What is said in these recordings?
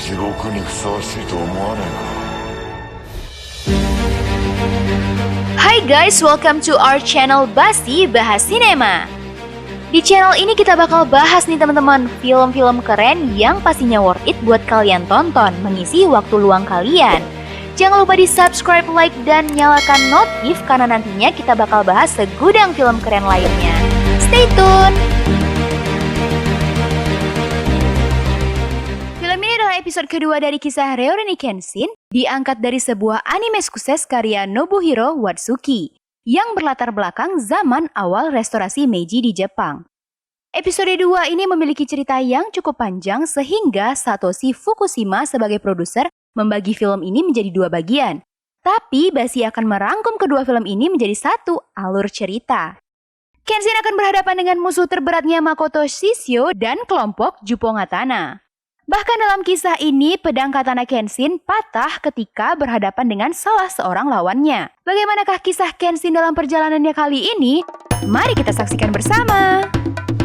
地獄にふさわしいと思わねえか。 Hai guys, welcome to our channel Basi Bahas Sinema. Di channel ini kita bakal bahas nih teman-teman film-film keren yang pastinya worth it buat kalian tonton mengisi waktu luang kalian. Jangan lupa di subscribe, like, dan nyalakan notif karena nantinya kita bakal bahas segudang film keren lainnya. Stay tune! Film ini adalah episode kedua dari kisah Rurouni Kenshin, diangkat dari sebuah anime sukses karya Nobuhiro Watsuki, yang berlatar belakang zaman awal restorasi Meiji di Jepang. Episode 2 ini memiliki cerita yang cukup panjang sehingga Satoshi Fukushima sebagai produser membagi film ini menjadi dua bagian. Tapi Basi akan merangkum kedua film ini menjadi satu alur cerita. Kenshin akan berhadapan dengan musuh terberatnya Makoto Shishio dan kelompok Jupongatana. Bahkan dalam kisah ini, pedang katana Kenshin patah ketika berhadapan dengan salah seorang lawannya. Bagaimanakah kisah Kenshin dalam perjalanannya kali ini? Mari kita saksikan bersama!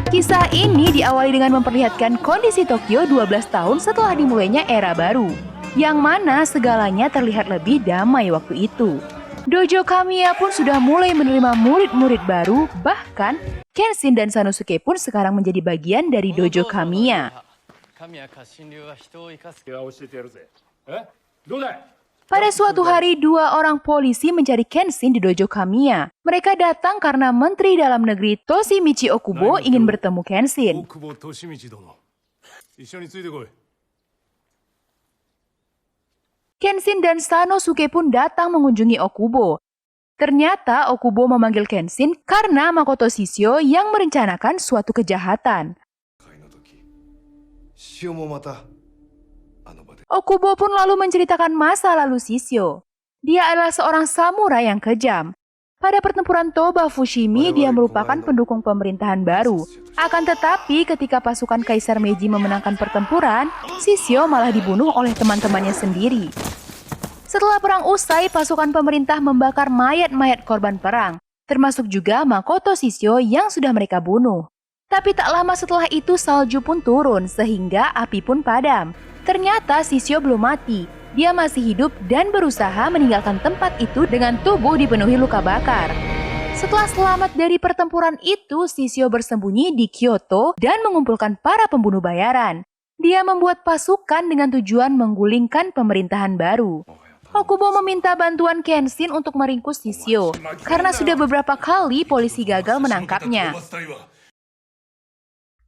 Kisah ini diawali dengan memperlihatkan kondisi Tokyo 12 tahun setelah dimulainya era baru, yang mana segalanya terlihat lebih damai waktu itu. Dojo Kamiya pun sudah mulai menerima murid-murid baru, bahkan Kenshin dan Sanosuke pun sekarang menjadi bagian dari Dojo Kamiya. Pada suatu hari, dua orang polisi mencari Kenshin di Dojo Kamiya. Mereka datang karena Menteri Dalam Negeri Toshimichi Okubo ingin bertemu Kenshin. Kenshin dan Sanosuke pun datang mengunjungi Okubo. Ternyata Okubo memanggil Kenshin karena Makoto Shishio yang merencanakan suatu kejahatan. Okubo pun lalu menceritakan masa lalu Shishio. Dia adalah seorang samurai yang kejam. Pada pertempuran Toba Fushimi, dia merupakan pendukung pemerintahan baru. Akan tetapi, ketika pasukan Kaisar Meiji memenangkan pertempuran, Shishio malah dibunuh oleh teman-temannya sendiri. Setelah perang usai, pasukan pemerintah membakar mayat-mayat korban perang, termasuk juga Makoto Shishio yang sudah mereka bunuh. Tapi tak lama setelah itu salju pun turun sehingga api pun padam. Ternyata Shishio belum mati. Dia masih hidup dan berusaha meninggalkan tempat itu dengan tubuh dipenuhi luka bakar. Setelah selamat dari pertempuran itu, Shishio bersembunyi di Kyoto dan mengumpulkan para pembunuh bayaran. Dia membuat pasukan dengan tujuan menggulingkan pemerintahan baru. Okubo meminta bantuan Kenshin untuk meringkus Shishio karena sudah beberapa kali polisi gagal menangkapnya.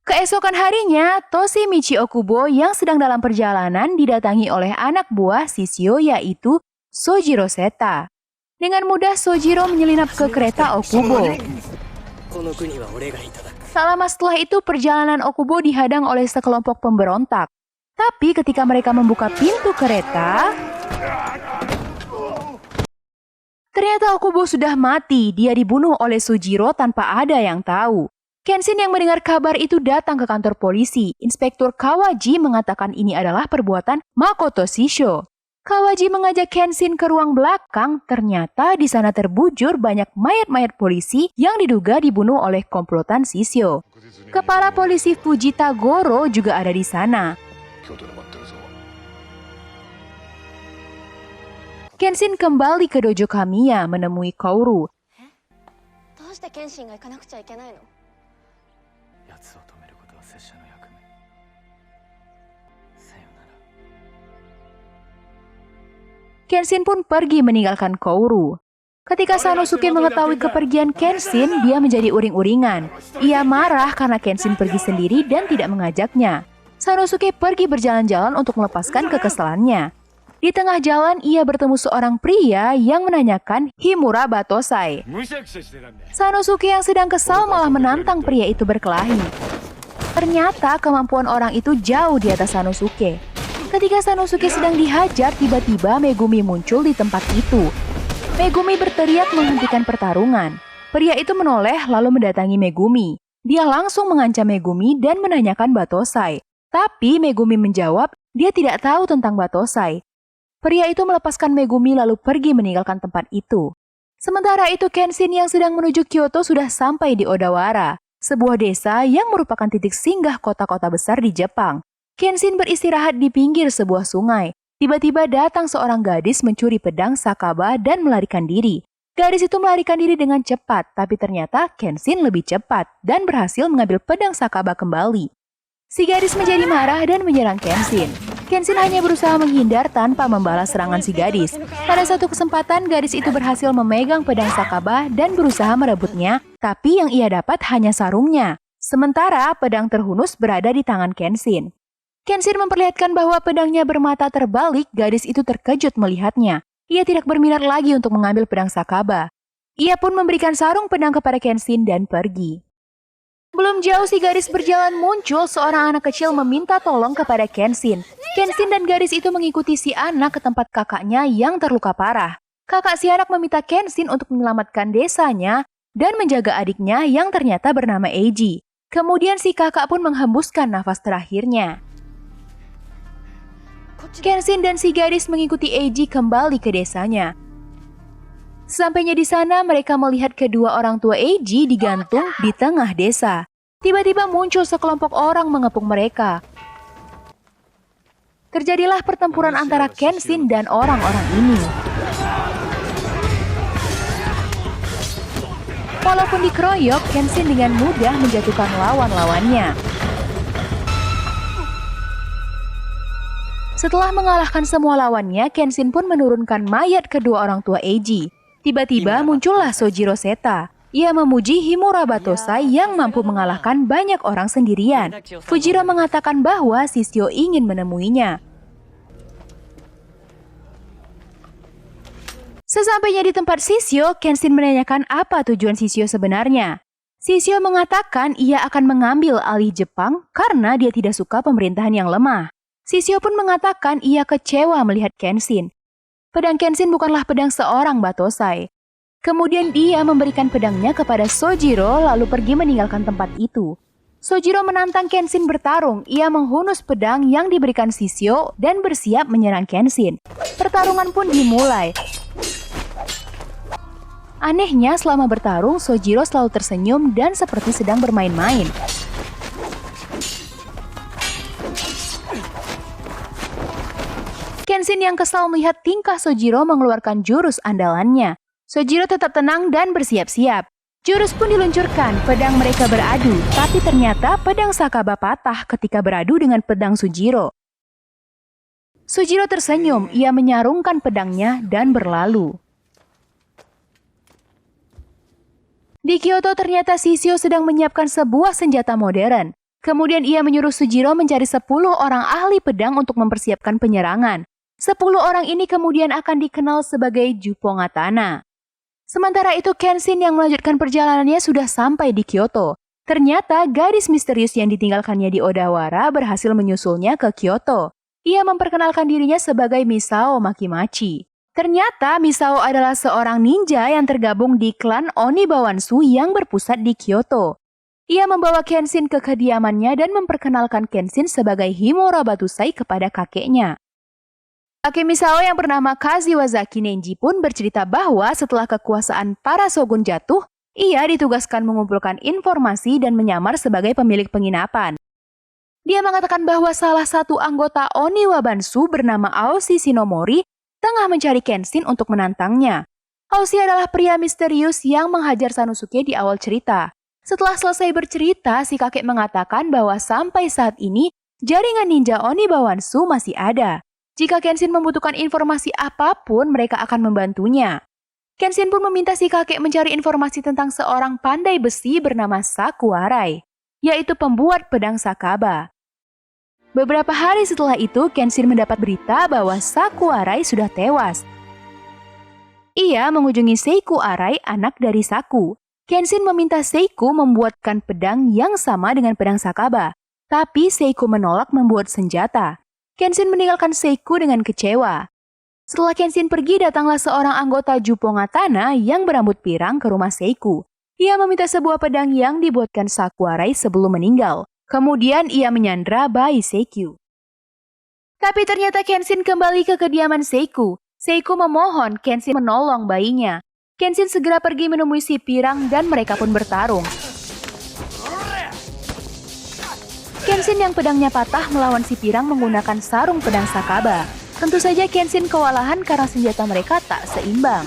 Keesokan harinya, Toshimichi Okubo yang sedang dalam perjalanan didatangi oleh anak buah Shishio yaitu Sojiro Seta. Dengan mudah Sojiro menyelinap ke kereta Okubo. Tak lama setelah itu perjalanan Okubo dihadang oleh sekelompok pemberontak. Tapi ketika mereka membuka pintu kereta, ternyata Okubo sudah mati. Dia dibunuh oleh Sojiro tanpa ada yang tahu. Kenshin yang mendengar kabar itu datang ke kantor polisi. Inspektur Kawaji mengatakan ini adalah perbuatan Makoto Shishio. Kawaji mengajak Kenshin ke ruang belakang. Ternyata di sana terbujur banyak mayat-mayat polisi yang diduga dibunuh oleh komplotan Shishio. Kepala polisi Fujita Goro juga ada di sana. Kenshin kembali ke Dojo Kamiya menemui Kaoru. Kenshin pun pergi meninggalkan Kaoru. Ketika Sanosuke mengetahui kepergian Kenshin, dia menjadi uring-uringan. Ia marah karena Kenshin pergi sendiri dan tidak mengajaknya. Sanosuke pergi berjalan-jalan untuk melepaskan kekesalannya. Di tengah jalan, ia bertemu seorang pria yang menanyakan Himura Batosai. Sanosuke yang sedang kesal malah menantang pria itu berkelahi. Ternyata kemampuan orang itu jauh di atas Sanosuke. Ketika Sanosuke sedang dihajar, tiba-tiba Megumi muncul di tempat itu. Megumi berteriak menghentikan pertarungan. Pria itu menoleh lalu mendatangi Megumi. Dia langsung mengancam Megumi dan menanyakan Batosai. Tapi Megumi menjawab dia tidak tahu tentang Batosai. Pria itu melepaskan Megumi lalu pergi meninggalkan tempat itu. Sementara itu Kenshin yang sedang menuju Kyoto sudah sampai di Odawara, sebuah desa yang merupakan titik singgah kota-kota besar di Jepang. Kenshin beristirahat di pinggir sebuah sungai. Tiba-tiba datang seorang gadis mencuri pedang Sakaba dan melarikan diri. Gadis itu melarikan diri dengan cepat, tapi ternyata Kenshin lebih cepat dan berhasil mengambil pedang Sakaba kembali. Si gadis menjadi marah dan menyerang Kenshin. Kenshin hanya berusaha menghindar tanpa membalas serangan si gadis. Pada satu kesempatan, gadis itu berhasil memegang pedang Sakaba dan berusaha merebutnya, tapi yang ia dapat hanya sarungnya. Sementara pedang terhunus berada di tangan Kenshin. Kenshin memperlihatkan bahwa pedangnya bermata terbalik, gadis itu terkejut melihatnya. Ia tidak berminat lagi untuk mengambil pedang Sakaba. Ia pun memberikan sarung pedang kepada Kenshin dan pergi. Belum jauh si gadis berjalan muncul seorang anak kecil meminta tolong kepada Kenshin. Kenshin dan gadis itu mengikuti si anak ke tempat kakaknya yang terluka parah. Kakak si anak meminta Kenshin untuk menyelamatkan desanya dan menjaga adiknya yang ternyata bernama Eiji. Kemudian si kakak pun menghembuskan nafas terakhirnya. Kenshin dan si gadis mengikuti Eiji kembali ke desanya. Sampainya di sana, mereka melihat kedua orang tua Eiji digantung di tengah desa. Tiba-tiba muncul sekelompok orang mengepung mereka. Terjadilah pertempuran antara Kenshin dan orang-orang ini. Walaupun dikeroyok, Kenshin dengan mudah menjatuhkan lawan-lawannya. Setelah mengalahkan semua lawannya, Kenshin pun menurunkan mayat kedua orang tua Eiji. Tiba-tiba muncullah Sojiro Seta. Ia memuji Himura Batosai yang mampu mengalahkan banyak orang sendirian. Fujiro mengatakan bahwa Shishio ingin menemuinya. Sesampainya di tempat Shishio, Kenshin menanyakan apa tujuan Shishio sebenarnya. Shishio mengatakan ia akan mengambil alih Jepang karena dia tidak suka pemerintahan yang lemah. Shishio pun mengatakan ia kecewa melihat Kenshin. Pedang Kenshin bukanlah pedang seorang Batosai. Kemudian dia memberikan pedangnya kepada Sojiro lalu pergi meninggalkan tempat itu. Sojiro menantang Kenshin bertarung. Ia menghunus pedang yang diberikan Shishio dan bersiap menyerang Kenshin. Pertarungan pun dimulai. Anehnya selama bertarung, Sojiro selalu tersenyum dan seperti sedang bermain-main. Kenshin yang kesal melihat tingkah Sojiro mengeluarkan jurus andalannya. Sojiro tetap tenang dan bersiap-siap. Jurus pun diluncurkan, pedang mereka beradu, tapi ternyata pedang Sakaba patah ketika beradu dengan pedang Sojiro. Sojiro tersenyum, ia menyarungkan pedangnya dan berlalu. Di Kyoto ternyata Shishio sedang menyiapkan sebuah senjata modern. Kemudian ia menyuruh Sojiro mencari 10 orang ahli pedang untuk mempersiapkan penyerangan. 10 orang ini kemudian akan dikenal sebagai Juppongatana. Sementara itu Kenshin yang melanjutkan perjalanannya sudah sampai di Kyoto. Ternyata gadis misterius yang ditinggalkannya di Odawara berhasil menyusulnya ke Kyoto. Ia memperkenalkan dirinya sebagai Misao Makimachi. Ternyata Misao adalah seorang ninja yang tergabung di klan Onibawansu yang berpusat di Kyoto. Ia membawa Kenshin ke kediamannya dan memperkenalkan Kenshin sebagai Himura Batosai kepada kakeknya. Kakek Misao yang bernama Kashiwazaki Nenji pun bercerita bahwa setelah kekuasaan para shogun jatuh, ia ditugaskan mengumpulkan informasi dan menyamar sebagai pemilik penginapan. Dia mengatakan bahwa salah satu anggota Oniwabansu bernama Aoshi Shinomori tengah mencari Kenshin untuk menantangnya. Aoshi adalah pria misterius yang menghajar Sanosuke di awal cerita. Setelah selesai bercerita, si kakek mengatakan bahwa sampai saat ini, jaringan ninja Onibawansu masih ada. Jika Kenshin membutuhkan informasi apapun, mereka akan membantunya. Kenshin pun meminta si kakek mencari informasi tentang seorang pandai besi bernama Sakuarai, yaitu pembuat pedang Sakaba. Beberapa hari setelah itu, Kenshin mendapat berita bahwa Sakuarai sudah tewas. Ia mengunjungi Seiku Arai, anak dari Saku. Kenshin meminta Seiku membuatkan pedang yang sama dengan pedang Sakaba, tapi Seiku menolak membuat senjata. Kenshin meninggalkan Seiku dengan kecewa. Setelah Kenshin pergi, datanglah seorang anggota Juppongatana yang berambut pirang ke rumah Seiku. Ia meminta sebuah pedang yang dibuatkan Sakuarai sebelum meninggal. Kemudian ia menyandra bayi Seiku. Tapi ternyata Kenshin kembali ke kediaman Seiku. Seiku memohon Kenshin menolong bayinya. Kenshin segera pergi menemui si pirang dan mereka pun bertarung. Kenshin yang pedangnya patah melawan si pirang menggunakan sarung pedang Sakaba. Tentu saja Kenshin kewalahan karena senjata mereka tak seimbang.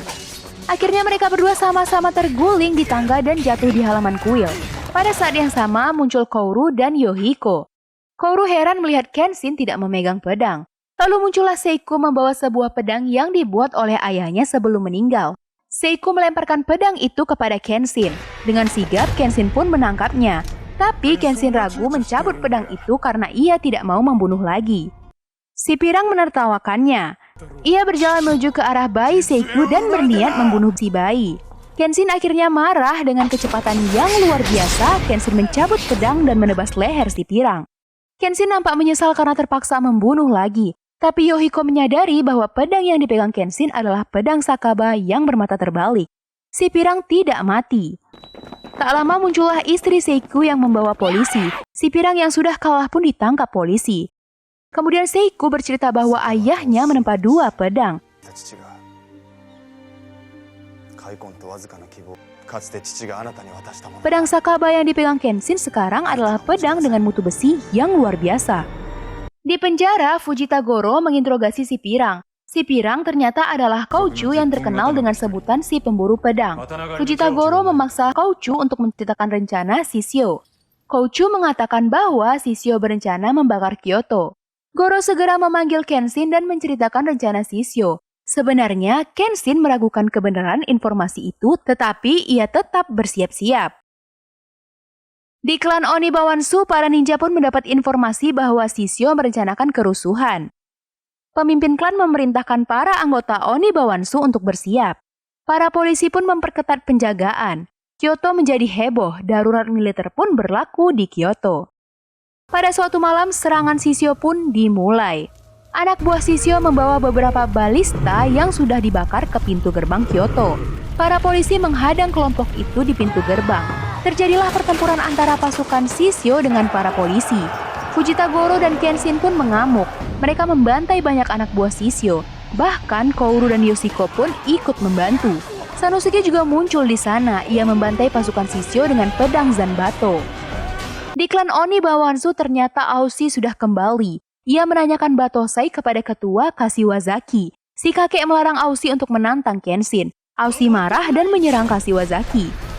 Akhirnya mereka berdua sama-sama terguling di tangga dan jatuh di halaman kuil. Pada saat yang sama muncul Kouru dan Yohiko. Kouru heran melihat Kenshin tidak memegang pedang. Lalu muncullah Seiko membawa sebuah pedang yang dibuat oleh ayahnya sebelum meninggal. Seiko melemparkan pedang itu kepada Kenshin. Dengan sigap Kenshin pun menangkapnya. Tapi Kenshin ragu mencabut pedang itu karena ia tidak mau membunuh lagi. Si pirang menertawakannya. Ia berjalan menuju ke arah bayi Seiko dan berniat membunuh si bayi. Kenshin akhirnya marah dengan kecepatan yang luar biasa. Kenshin mencabut pedang dan menebas leher si pirang. Kenshin nampak menyesal karena terpaksa membunuh lagi. Tapi Yohiko menyadari bahwa pedang yang dipegang Kenshin adalah pedang Sakaba yang bermata terbalik. Si pirang tidak mati. Tak lama muncullah istri Seiko yang membawa polisi. Si pirang yang sudah kalah pun ditangkap polisi. Kemudian Seiko bercerita bahwa ayahnya menempa 2 pedang. Pedang Sakaba yang dipegang Kenshin sekarang adalah pedang dengan mutu besi yang luar biasa. Di penjara, Fujitagoro menginterogasi si pirang. Si pirang ternyata adalah Kouchu yang terkenal dengan sebutan si pemburu pedang. Fujitagoro memaksa Kouchu untuk menceritakan rencana Shishio. Kouchu mengatakan bahwa Shishio berencana membakar Kyoto. Goro segera memanggil Kenshin dan menceritakan rencana Shishio. Sebenarnya, Kenshin meragukan kebenaran informasi itu, tetapi ia tetap bersiap-siap. Di klan Onibawansu, para ninja pun mendapat informasi bahwa Shishio merencanakan kerusuhan. Pemimpin klan memerintahkan para anggota Onibawansu untuk bersiap. Para polisi pun memperketat penjagaan. Kyoto menjadi heboh, darurat militer pun berlaku di Kyoto. Pada suatu malam, serangan Shishio pun dimulai. Anak buah Shishio membawa beberapa balista yang sudah dibakar ke pintu gerbang Kyoto. Para polisi menghadang kelompok itu di pintu gerbang. Terjadilah pertempuran antara pasukan Shishio dengan para polisi. Fujitagoro dan Kenshin pun mengamuk. Mereka membantai banyak anak buah Shishio. Bahkan Kouru dan Yoshiko pun ikut membantu. Sanosuke juga muncul di sana. Ia membantai pasukan Shishio dengan pedang Zanbato. Di klan Onibawansu ternyata Aoshi sudah kembali. Ia menanyakan Batosai kepada ketua Kashiwazaki. Si kakek melarang Aoshi untuk menantang Kenshin. Aoshi marah dan menyerang Kashiwazaki.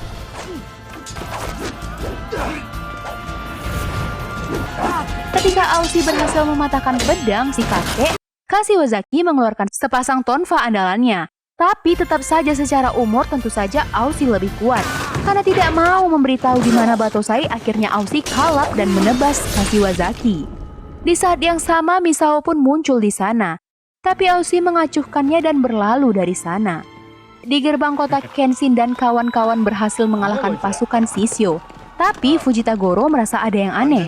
Ketika Aoshi berhasil mematahkan pedang si kakek, Kashiwazaki mengeluarkan sepasang tonfa andalannya. Tapi tetap saja secara umur tentu saja Aoshi lebih kuat. Karena tidak mau memberitahu di mana Batosai, akhirnya Aoshi kalap dan menebas Kashiwazaki. Di saat yang sama Misao pun muncul di sana. Tapi Aoshi mengacuhkannya dan berlalu dari sana. Di gerbang kota, Kenshin dan kawan-kawan berhasil mengalahkan pasukan Shishio. Tapi Fujitagoro merasa ada yang aneh.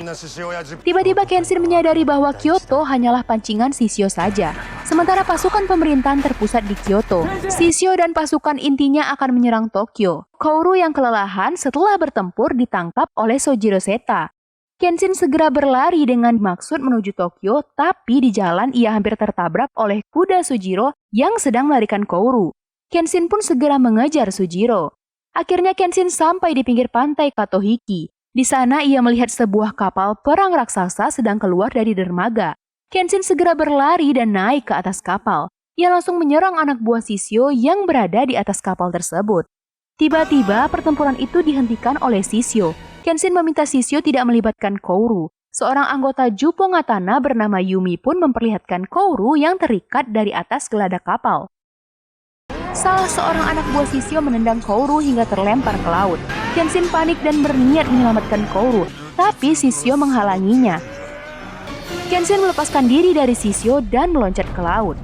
Tiba-tiba Kenshin menyadari bahwa Kyoto hanyalah pancingan Shishio saja. Sementara pasukan pemerintahan terpusat di Kyoto. Shishio dan pasukan intinya akan menyerang Tokyo. Kouru yang kelelahan setelah bertempur ditangkap oleh Sojiro Seta. Kenshin segera berlari dengan maksud menuju Tokyo, tapi di jalan ia hampir tertabrak oleh kuda Sojiro yang sedang melarikan Kouru. Kenshin pun segera mengejar Sojiro. Akhirnya Kenshin sampai di pinggir pantai Katohiki. Di sana ia melihat sebuah kapal perang raksasa sedang keluar dari dermaga. Kenshin segera berlari dan naik ke atas kapal. Ia langsung menyerang anak buah Shishio yang berada di atas kapal tersebut. Tiba-tiba pertempuran itu dihentikan oleh Shishio. Kenshin meminta Shishio tidak melibatkan Kouru. Seorang anggota Jupongatana bernama Yumi pun memperlihatkan Kouru yang terikat dari atas geladak kapal. Salah seorang anak buah Shishio menendang Kouru hingga terlempar ke laut. Kenshin panik dan berniat menyelamatkan Kouru, tapi Shishio menghalanginya. Kenshin melepaskan diri dari Shishio dan meloncat ke laut.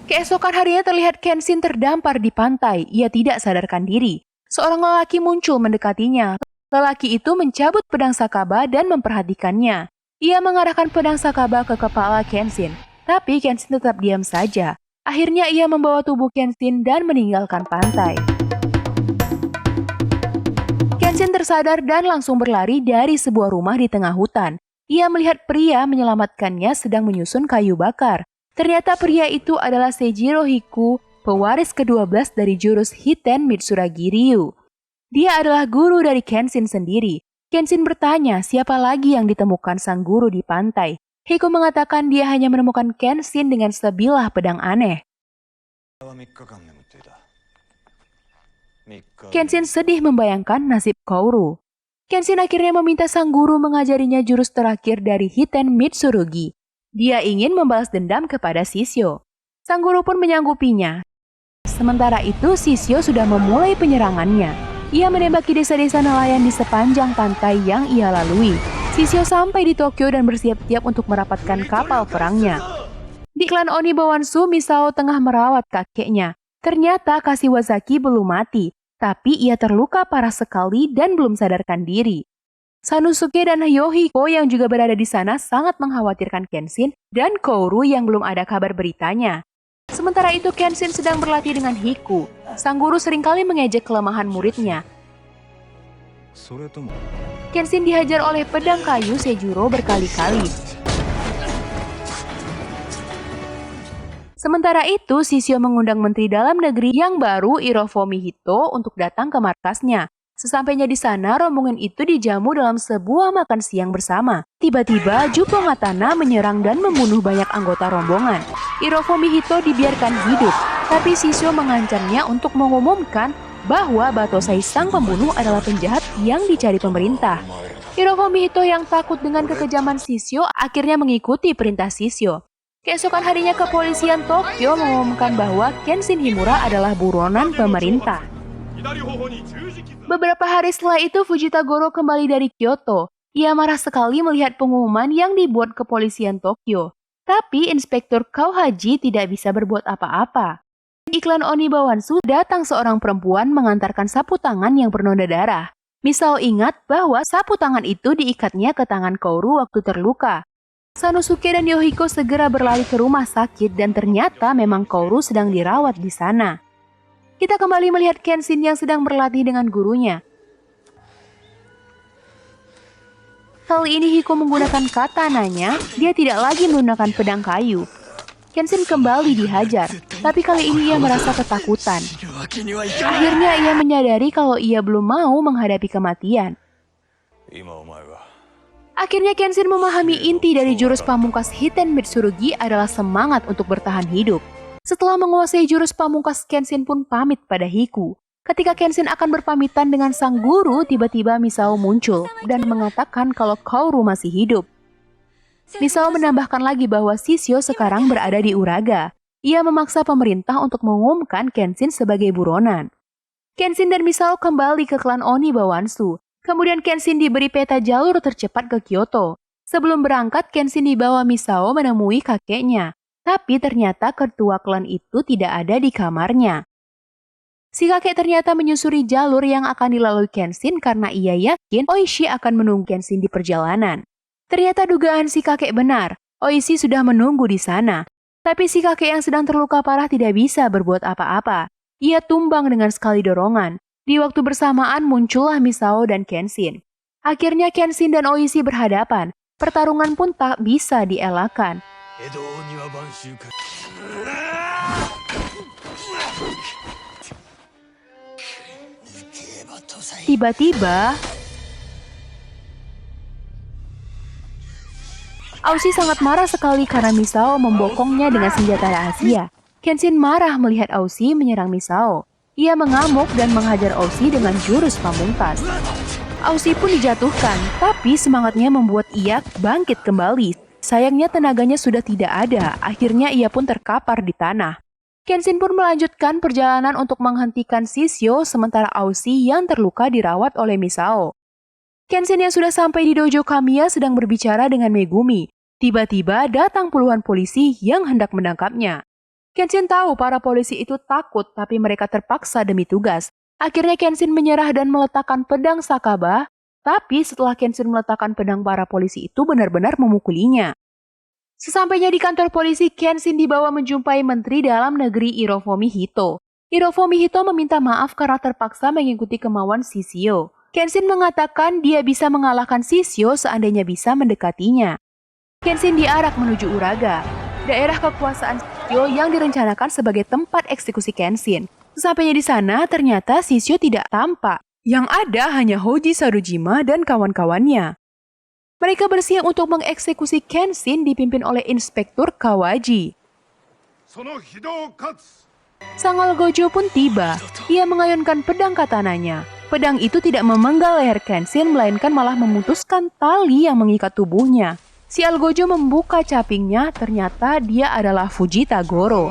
Keesokan harinya terlihat Kenshin terdampar di pantai. Ia tidak sadarkan diri. Seorang lelaki muncul mendekatinya. Lelaki itu mencabut pedang Sakaba dan memperhatikannya. Ia mengarahkan pedang Sakaba ke kepala Kenshin, tapi Kenshin tetap diam saja. Akhirnya ia membawa tubuh Kenshin dan meninggalkan pantai. Kenshin tersadar dan langsung berlari dari sebuah rumah di tengah hutan. Ia melihat pria menyelamatkannya sedang menyusun kayu bakar. Ternyata pria itu adalah Seijiro Hiku, pewaris ke-12 dari jurus Hiten Mitsuragi Ryu. Dia adalah guru dari Kenshin sendiri. Kenshin bertanya siapa lagi yang ditemukan sang guru di pantai. Hiko mengatakan dia hanya menemukan Kenshin dengan sebilah pedang aneh. Kenshin sedih membayangkan nasib Kaoru. Kenshin akhirnya meminta sang guru mengajarinya jurus terakhir dari Hiten Mitsurugi. Dia ingin membalas dendam kepada Shishio. Sang guru pun menyanggupinya. Sementara itu, Shishio sudah memulai penyerangannya. Ia menembaki desa-desa nelayan di sepanjang pantai yang ia lalui. Shishio sampai di Tokyo dan bersiap-siap untuk merapatkan kapal perangnya. Di klan Onibawansu, Misao tengah merawat kakeknya. Ternyata Kashiwazaki belum mati, tapi ia terluka parah sekali dan belum sadarkan diri. Sanosuke dan Yohiko yang juga berada di sana sangat mengkhawatirkan Kenshin dan Kaoru yang belum ada kabar beritanya. Sementara itu Kenshin sedang berlatih dengan Hiku. Sang guru seringkali mengejek kelemahan muridnya. Kenshin dihajar oleh pedang kayu Sejuro berkali-kali. Sementara itu, Shishio mengundang Menteri Dalam Negeri yang baru Hirofumi Hito untuk datang ke markasnya. Sesampainya di sana, rombongan itu dijamu dalam sebuah makan siang bersama. Tiba-tiba, Juppo Ngatana menyerang dan membunuh banyak anggota rombongan. Hirofumi Hito dibiarkan hidup, tapi Shishio mengancamnya untuk mengumumkan bahwa Batosai sang pembunuh adalah penjahat yang dicari pemerintah. Hirofumi Hito yang takut dengan kekejaman Shishio akhirnya mengikuti perintah Shishio. Keesokan harinya kepolisian Tokyo mengumumkan bahwa Kenshin Himura adalah buronan pemerintah. Beberapa hari setelah itu Fujitagoro kembali dari Kyoto. Ia marah sekali melihat pengumuman yang dibuat kepolisian Tokyo. Tapi Inspektur Kauhaji tidak bisa berbuat apa-apa. Di iklan Onibawansu datang seorang perempuan mengantarkan sapu tangan yang bernoda darah. Misao ingat bahwa sapu tangan itu diikatnya ke tangan Kaoru waktu terluka. Sanosuke dan Yohiko segera berlari ke rumah sakit dan ternyata memang Kaoru sedang dirawat di sana. Kita kembali melihat Kenshin yang sedang berlatih dengan gurunya. Kali ini Hiko menggunakan katananya, dia tidak lagi menggunakan pedang kayu. Kenshin kembali dihajar, tapi kali ini ia merasa ketakutan. Akhirnya ia menyadari kalau ia belum mau menghadapi kematian. Akhirnya Kenshin memahami inti dari jurus pamungkas Hiten Mitsurugi adalah semangat untuk bertahan hidup. Setelah menguasai jurus pamungkas, Kenshin pun pamit pada Hiku. Ketika Kenshin akan berpamitan dengan sang guru, tiba-tiba Misao muncul dan mengatakan kalau Kaoru masih hidup. Misao menambahkan lagi bahwa Shishio sekarang berada di Uraga. Ia memaksa pemerintah untuk mengumumkan Kenshin sebagai buronan. Kenshin dan Misao kembali ke klan Onibawansu. Kemudian Kenshin diberi peta jalur tercepat ke Kyoto. Sebelum berangkat, Kenshin dibawa Misao menemui kakeknya. Tapi ternyata ketua klan itu tidak ada di kamarnya. Si kakek ternyata menyusuri jalur yang akan dilalui Kenshin karena ia yakin Oishi akan menunggu Kenshin di perjalanan. Ternyata dugaan si kakek benar, Oishi sudah menunggu di sana. Tapi si kakek yang sedang terluka parah tidak bisa berbuat apa-apa. Ia tumbang dengan sekali dorongan. Di waktu bersamaan muncullah Misao dan Kenshin. Akhirnya Kenshin dan Oishi berhadapan. Pertarungan pun tak bisa dielakkan. Tiba-tiba, Aushi sangat marah sekali karena Misao membokongnya dengan senjata rahasia. Kenshin marah melihat Aushi menyerang Misao. Ia mengamuk dan menghajar Aushi dengan jurus pamungkas. Aushi pun dijatuhkan, tapi semangatnya membuat ia bangkit kembali. Sayangnya tenaganya sudah tidak ada, akhirnya ia pun terkapar di tanah. Kenshin pun melanjutkan perjalanan untuk menghentikan Shishio sementara Aushi yang terluka dirawat oleh Misao. Kenshin yang sudah sampai di dojo Kamiya sedang berbicara dengan Megumi. Tiba-tiba datang puluhan polisi yang hendak menangkapnya. Kenshin tahu para polisi itu takut tapi mereka terpaksa demi tugas. Akhirnya Kenshin menyerah dan meletakkan pedang Sakaba. Tapi setelah Kenshin meletakkan pedang, para polisi itu benar-benar memukulinya. Sesampainya di kantor polisi, Kenshin dibawa menjumpai Menteri Dalam Negeri Hirofumi Hito. Hirofumi Hito meminta maaf karena terpaksa mengikuti kemauan Shishio. Kenshin mengatakan dia bisa mengalahkan Shishio seandainya bisa mendekatinya. Kenshin diarak menuju Uraga, daerah kekuasaan Shishio yang direncanakan sebagai tempat eksekusi Kenshin. Sesampainya di sana, ternyata Shishio tidak tampak. Yang ada hanya Hoji Sarojima dan kawan-kawannya. Mereka bersiap untuk mengeksekusi Kenshin dipimpin oleh Inspektur Kawaji. Sangal Gojo pun tiba. Ia mengayunkan pedang katananya. Pedang itu tidak memenggal leher Kenshin, melainkan malah memutuskan tali yang mengikat tubuhnya. Si Algojo membuka capingnya, ternyata dia adalah Fujita Goro.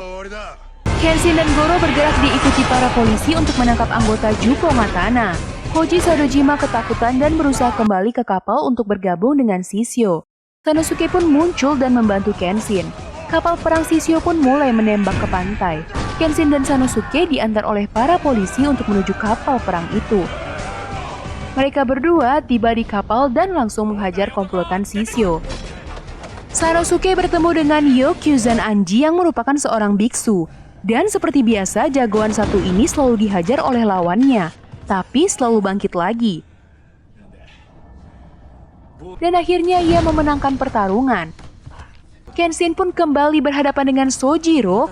Kenshin dan Goro bergerak diikuti para polisi untuk menangkap anggota Jupo Matana. Hoji Sarojima ketakutan dan berusaha kembali ke kapal untuk bergabung dengan Shishio. Sanosuke pun muncul dan membantu Kenshin. Kapal perang Shishio pun mulai menembak ke pantai. Kenshin dan Sanosuke diantar oleh para polisi untuk menuju kapal perang itu. Mereka berdua tiba di kapal dan langsung menghajar komplotan Shishio. Sanosuke bertemu dengan Yokyuzan Anji yang merupakan seorang biksu. Dan seperti biasa, jagoan satu ini selalu dihajar oleh lawannya, tapi selalu bangkit lagi. Dan akhirnya ia memenangkan pertarungan. Kenshin pun kembali berhadapan dengan Sojiro.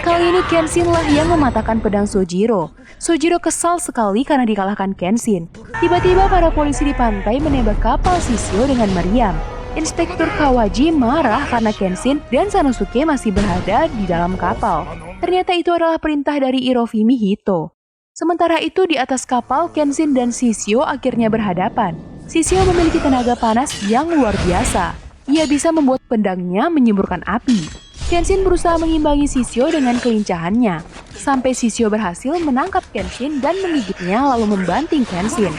Kali ini Kenshin lah yang mematahkan pedang Sojiro. Sojiro kesal sekali karena dikalahkan Kenshin. Tiba-tiba para polisi di pantai menembak kapal Shishio dengan meriam. Inspektur Kawaji marah karena Kenshin dan Sanosuke masih berada di dalam kapal. Ternyata itu adalah perintah dari Hirofumi Hito. Sementara itu di atas kapal, Kenshin dan Shishio akhirnya berhadapan. Shishio memiliki tenaga panas yang luar biasa. Ia bisa membuat pedangnya menyemburkan api. Kenshin berusaha mengimbangi Shishio dengan kelincahannya, sampai Shishio berhasil menangkap Kenshin dan menggigitnya lalu membanting Kenshin.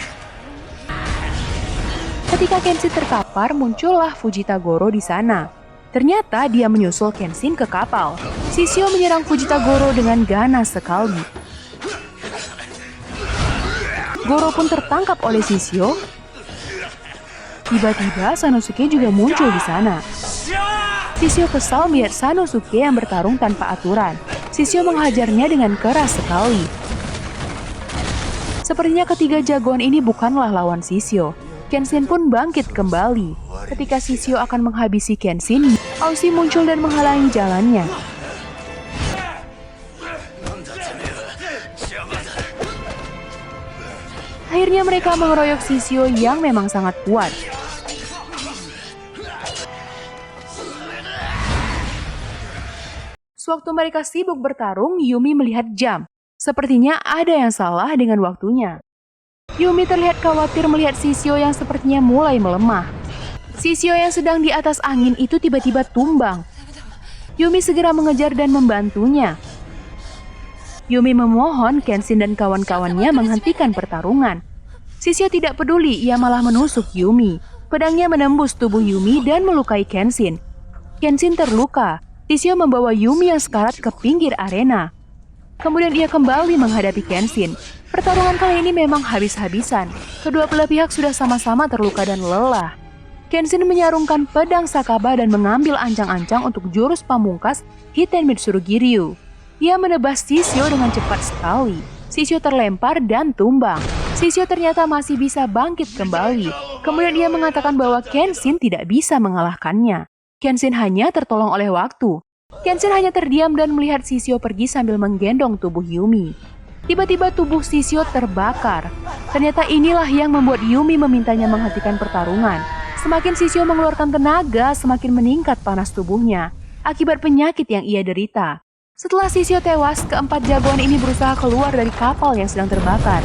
Ketika Kenshin terkapar, muncullah Fujita Goro di sana. Ternyata dia menyusul Kenshin ke kapal. Shishio menyerang Fujita Goro dengan ganas sekali. Goro pun tertangkap oleh Shishio. Tiba-tiba Sanosuke juga muncul di sana. Shishio kesal melihat Sanosuke yang bertarung tanpa aturan. Shishio menghajarnya dengan keras sekali. Sepertinya ketiga jagoan ini bukanlah lawan Shishio. Kenshin pun bangkit kembali. Ketika Shishio akan menghabisi Kenshin, Aushi muncul dan menghalangi jalannya. Akhirnya mereka mengeroyok Shishio yang memang sangat kuat. Sewaktu mereka sibuk bertarung, Yumi melihat jam. Sepertinya ada yang salah dengan waktunya. Yumi terlihat khawatir melihat Shishio yang sepertinya mulai melemah. Shishio yang sedang di atas angin itu tiba-tiba tumbang. Yumi segera mengejar dan membantunya. Yumi memohon Kenshin dan kawan-kawannya menghentikan pertarungan. Shishio tidak peduli, ia malah menusuk Yumi. Pedangnya menembus tubuh Yumi dan melukai Kenshin. Kenshin terluka. Shishio membawa Yumi yang sekarat ke pinggir arena. Kemudian ia kembali menghadapi Kenshin. Pertarungan kali ini memang habis-habisan. Kedua belah pihak sudah sama-sama terluka dan lelah. Kenshin menyarungkan pedang Sakaba dan mengambil ancang-ancang untuk jurus pamungkas Hiten Mitsuru Giryu. Ia menebas Shishio dengan cepat sekali. Shishio terlempar dan tumbang. Shishio ternyata masih bisa bangkit kembali. Kemudian ia mengatakan bahwa Kenshin tidak bisa mengalahkannya. Kenshin hanya tertolong oleh waktu. Kenshin hanya terdiam dan melihat Shishio pergi sambil menggendong tubuh Yumi. Tiba-tiba tubuh Shishio terbakar. Ternyata inilah yang membuat Yumi memintanya menghentikan pertarungan. Semakin Shishio mengeluarkan tenaga, semakin meningkat panas tubuhnya akibat penyakit yang ia derita. Setelah Shishio tewas, keempat jagoan ini berusaha keluar dari kapal yang sedang terbakar.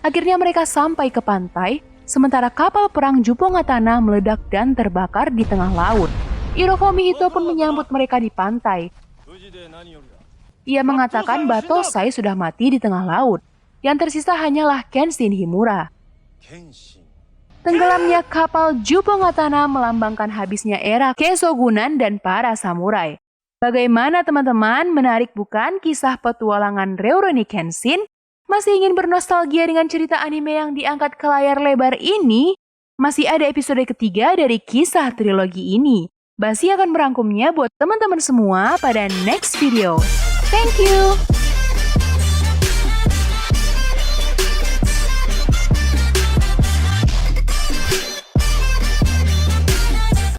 Akhirnya mereka sampai ke pantai, sementara kapal perang Jupongatana meledak dan terbakar di tengah laut. Hirofumi Hito pun menyambut mereka di pantai. Ia mengatakan Batosai sudah mati di tengah laut. Yang tersisa hanyalah Kenshin Himura. Tenggelamnya kapal Jupongatana melambangkan habisnya era Keishogunan dan para samurai. Bagaimana teman-teman? Menarik bukan kisah petualangan Rurouni Kenshin? Masih ingin bernostalgia dengan cerita anime yang diangkat ke layar lebar ini? Masih ada episode ketiga dari kisah trilogi ini. Basi akan merangkumnya buat teman-teman semua pada next video. Thank you!